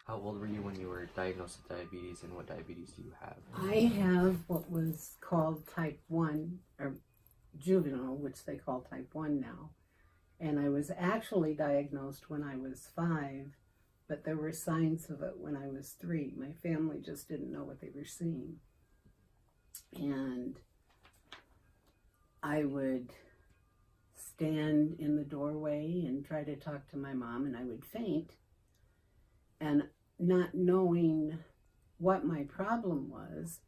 How old were you when you were diagnosed with diabetes, and what diabetes do you have? I have what was called type 1, or juvenile, which they call type 1 now. And I was actually diagnosed when I was 5, but there were signs of it when I was 3. My family just didn't know what they were seeing. And I would stand in the doorway and try to talk to my mom, and I would faint. And not knowing what my problem was,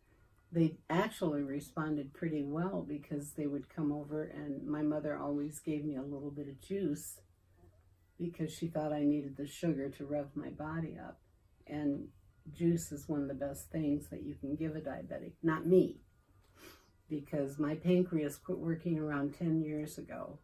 they actually responded pretty well, because they would come over, and my mother always gave me a little bit of juice because she thought I needed the sugar to rev my body up. And juice is one of the best things that you can give a diabetic. Not me, because my pancreas quit working around 10 years ago,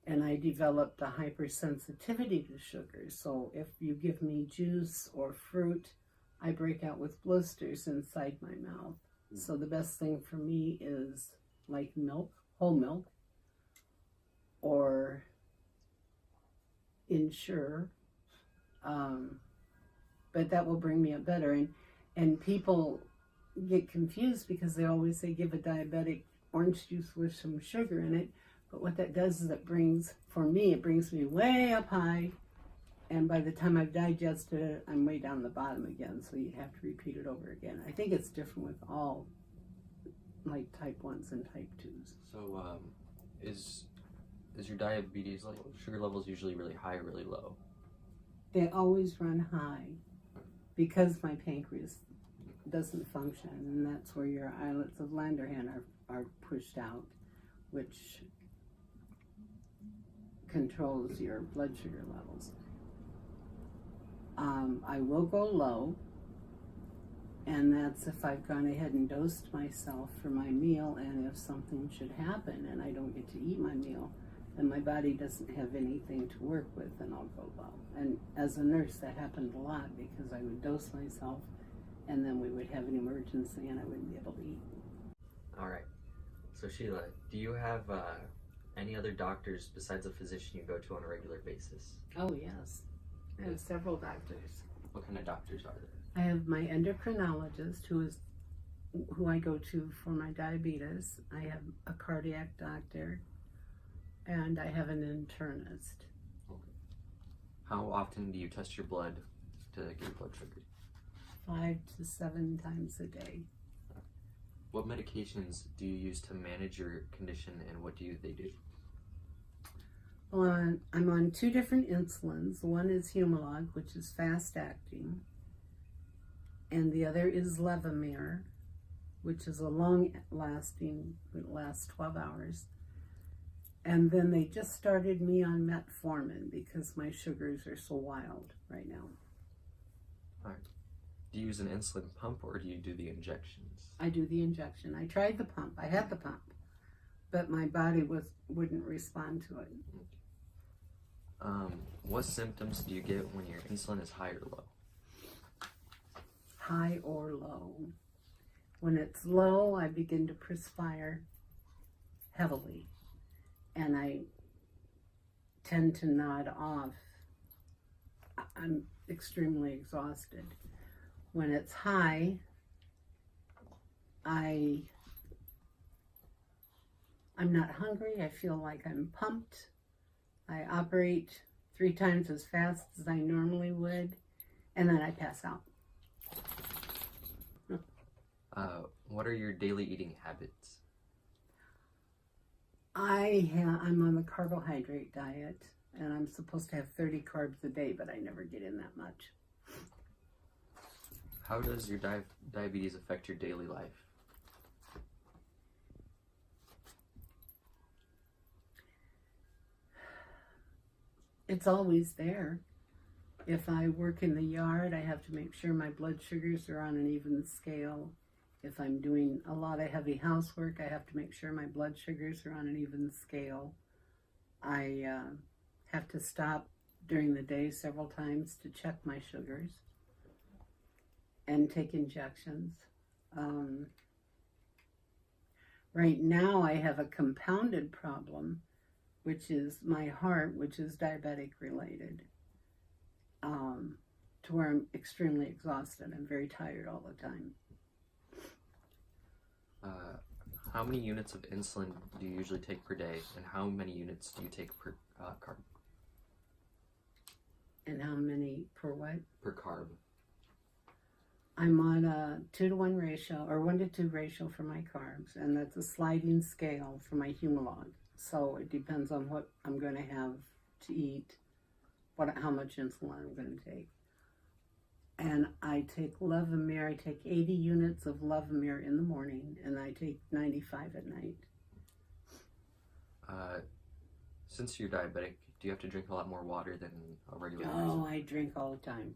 and I developed a hypersensitivity to sugar. So if you give me juice or fruit, I break out with blisters inside my mouth. So the best thing for me is like milk, whole milk, or Ensure. But that will bring me up better. And people get confused because they always say give a diabetic orange juice with some sugar in it. But what that does is it brings me way up high. And by the time I've digested it, I'm way down the bottom again. So you have to repeat it over again. I think it's different with all, like type 1s and type 2s. So, is your diabetes like sugar levels usually really high or really low? They always run high because my pancreas doesn't function, and that's where your islets of Langerhans are pushed out, which controls your blood sugar levels. I will go low, and that's if I've gone ahead and dosed myself for my meal, and if something should happen and I don't get to eat my meal, then my body doesn't have anything to work with, and I'll go low. And as a nurse, that happened a lot, because I would dose myself, and then we would have an emergency, and I wouldn't be able to eat. All right. So Sheila, do you have any other doctors besides a physician you go to on a regular basis? Oh, yes. I have several doctors. What kind of doctors are there? I have my endocrinologist, who I go to for my diabetes. I have a cardiac doctor, and I have an internist. Okay. How often do you test your blood to get your blood sugar? 5 to 7 times a day. What medications do you use to manage your condition, and what do they do? Well, I'm on 2 different insulins. One is Humalog, which is fast acting, and the other is Levemir, which is a long lasting, it lasts 12 hours. And then they just started me on metformin because my sugars are so wild right now. All right. Do you use an insulin pump, or do you do the injections? I do the injection. I tried the pump. I had the pump, but my body wouldn't respond to it. What symptoms do you get when your insulin is high or low? High or low. When it's low, I begin to perspire heavily, and I tend to nod off. I'm extremely exhausted. When it's high, I'm not hungry. I feel like I'm pumped. I operate 3 times as fast as I normally would, and then I pass out. What are your daily eating habits? I'm on the carbohydrate diet, and I'm supposed to have 30 carbs a day, but I never get in that much. How does your diabetes affect your daily life? It's always there. If I work in the yard, I have to make sure my blood sugars are on an even scale. If I'm doing a lot of heavy housework, I have to make sure my blood sugars are on an even scale. I have to stop during the day several times to check my sugars and take injections. Right now I have a compounded problem, which is my heart, which is diabetic related. to where I'm extremely exhausted. I'm very tired all the time. How many units of insulin do you usually take per day, and how many units do you take per carb? And how many per what? Per carb. I'm on a 2-to-1 ratio or 1-to-2 ratio for my carbs, and that's a sliding scale for my Humalog. So it depends on what I'm going to have to eat, how much insulin I'm going to take. And I take Levemir. I take 80 units of Levemir in the morning, and I take 95 at night. Since you're diabetic, do you have to drink a lot more water than a regular person? Oh, I drink all the time.